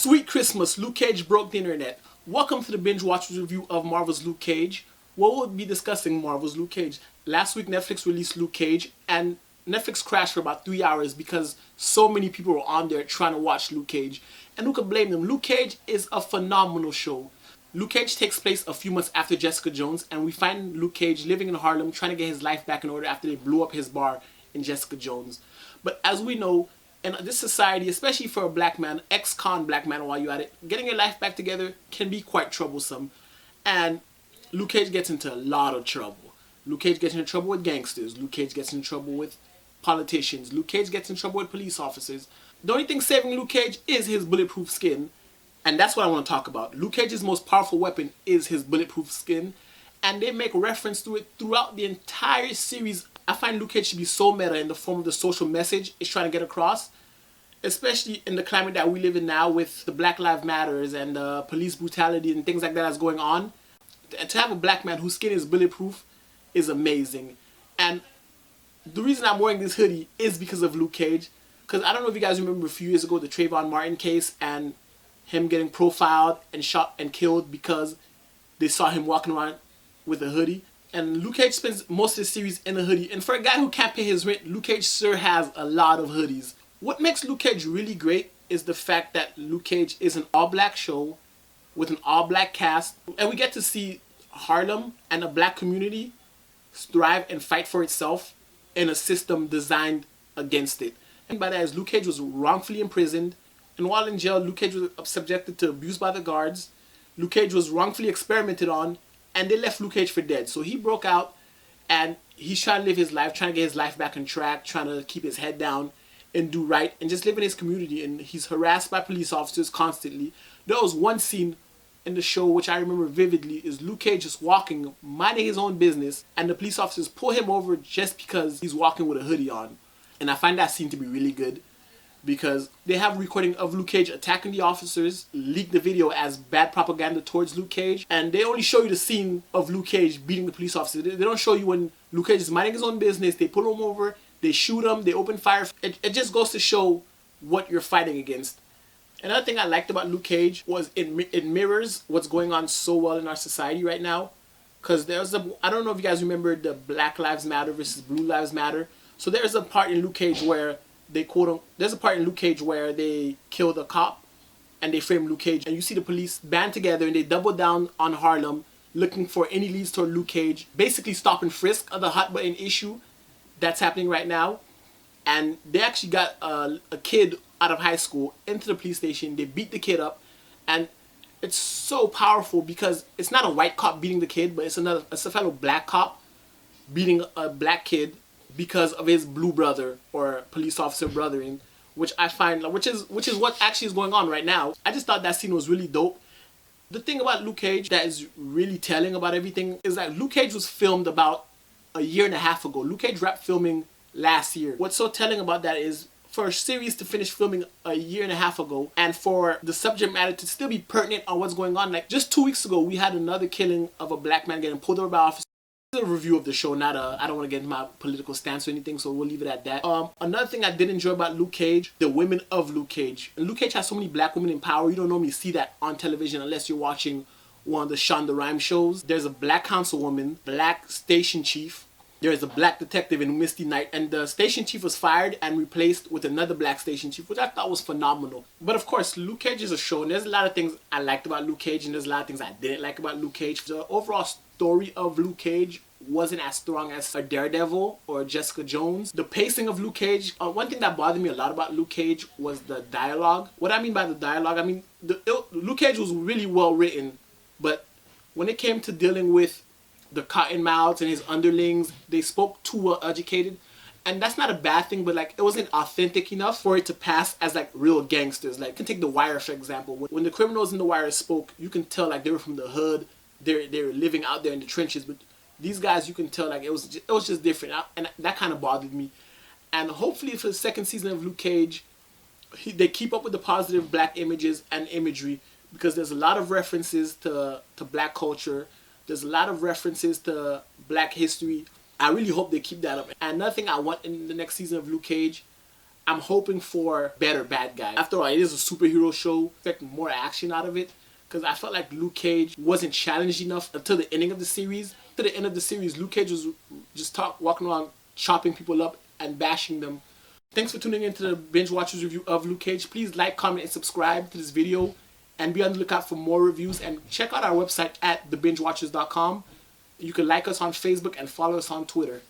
Sweet Christmas, Luke Cage broke the internet. Welcome to the Binge Watchers review of Marvel's Luke Cage. We'll be discussing Marvel's Luke Cage. Last week Netflix released Luke Cage and Netflix crashed for about 3 hours because so many people were on there trying to watch Luke Cage. And who could blame them? Luke Cage is a phenomenal show. Luke Cage takes place a few months after Jessica Jones, and we find Luke Cage living in Harlem trying to get his life back in order after they blew up his bar in Jessica Jones. But as we know, in this society, especially for a black man, ex-con black man while you're at it, getting your life back together can be quite troublesome. And Luke Cage gets into a lot of trouble. Luke Cage gets into trouble with gangsters. Luke Cage gets into trouble with politicians. Luke Cage gets in trouble with police officers. The only thing saving Luke Cage is his bulletproof skin. And that's what I want to talk about. Luke Cage's most powerful weapon is his bulletproof skin. And they make reference to it throughout the entire series. I find Luke Cage to be so meta in the form of the social message it's trying to get across. Especially in the climate that we live in now with the Black Lives Matters and police brutality and things like that that's going on. To have a black man whose skin is bulletproof is amazing. And the reason I'm wearing this hoodie is because of Luke Cage. Because I don't know if you guys remember a few years ago the Trayvon Martin case and him getting profiled and shot and killed because they saw him walking around with a hoodie. And Luke Cage spends most of the series in a hoodie. And for a guy who can't pay his rent, Luke Cage sure has a lot of hoodies. What makes Luke Cage really great is the fact that Luke Cage is an all-black show with an all-black cast. And we get to see Harlem and a black community thrive and fight for itself in a system designed against it. And by that is Luke Cage was wrongfully imprisoned. And while in jail, Luke Cage was subjected to abuse by the guards. Luke Cage was wrongfully experimented on. And they left Luke Cage for dead. So he broke out and he's trying to live his life, trying to get his life back on track, trying to keep his head down and do right and just live in his community. And he's harassed by police officers constantly. There was one scene in the show which I remember vividly is Luke Cage just walking, minding his own business, and the police officers pull him over just because he's walking with a hoodie on. And I find that scene to be really good because they have a recording of Luke Cage attacking the officers, leak the video as bad propaganda towards Luke Cage, and they only show you the scene of Luke Cage beating the police officer. They don't show you when Luke Cage is minding his own business, they pull him over, they shoot him, they open fire. It just goes to show what you're fighting against. Another thing I liked about Luke Cage was it mirrors what's going on so well in our society right now. Because I don't know if you guys remember the Black Lives Matter versus Blue Lives Matter. So there's a part in Luke Cage where there's a part in Luke Cage where they kill the cop and they frame Luke Cage. And you see the police band together and they double down on Harlem looking for any leads toward Luke Cage. Basically stop and frisk of the hot button issue that's happening right now. And they actually got a kid out of high school into the police station. They beat the kid up. And it's so powerful because it's not a white cop beating the kid, but it's a fellow black cop beating a black kid because of his blue brother or police officer brothering, which I find, which is what actually is going on right now. I just thought that scene was really dope. The thing about Luke Cage that is really telling about everything is that Luke Cage was filmed about a year and a half ago. Luke Cage wrapped filming last year. What's so telling about that is for a series to finish filming a year and a half ago and for the subject matter to still be pertinent on what's going on. Like just 2 weeks ago, we had another killing of a black man getting pulled over by officers. This is a review of the show, I don't want to get into my political stance or anything, so we'll leave it at that. Another thing I did enjoy about Luke Cage, the women of Luke Cage. And Luke Cage has so many black women in power, you don't normally see that on television unless you're watching one of the Shonda Rhimes shows. There's a black councilwoman, black station chief. There is a black detective in Misty Night, and the station chief was fired and replaced with another black station chief, which I thought was phenomenal. But of course, Luke Cage is a show, and there's a lot of things I liked about Luke Cage, and there's a lot of things I didn't like about Luke Cage. The overall story of Luke Cage wasn't as strong as a Daredevil or Jessica Jones. The pacing of Luke Cage, one thing that bothered me a lot about Luke Cage was the dialogue. What I mean by the dialogue, I mean, Luke Cage was really well written, but when it came to dealing with the cottonmouths and his underlings, they spoke too well educated. And that's not a bad thing, but like it wasn't authentic enough for it to pass as like real gangsters. Like you can take The Wire for example. When the criminals in The Wire spoke, you can tell like they were from the hood. They were living out there in the trenches. But these guys, you can tell like it was just different. And that kind of bothered me. And hopefully for the second season of Luke Cage, they keep up with the positive black images and imagery, because there's a lot of references to black culture. There's a lot of references to black history. I really hope they keep that up. And another thing I want in the next season of Luke Cage, I'm hoping for better bad guy. After all, it is a superhero show. Expect more action out of it. Because I felt like Luke Cage wasn't challenged enough until the ending of the series. To the end of the series, Luke Cage was just walking around chopping people up and bashing them. Thanks for tuning into the Binge Watchers review of Luke Cage. Please like, comment, and subscribe to this video. And be on the lookout for more reviews. And check out our website at thebingewatchers.com. You can like us on Facebook and follow us on Twitter.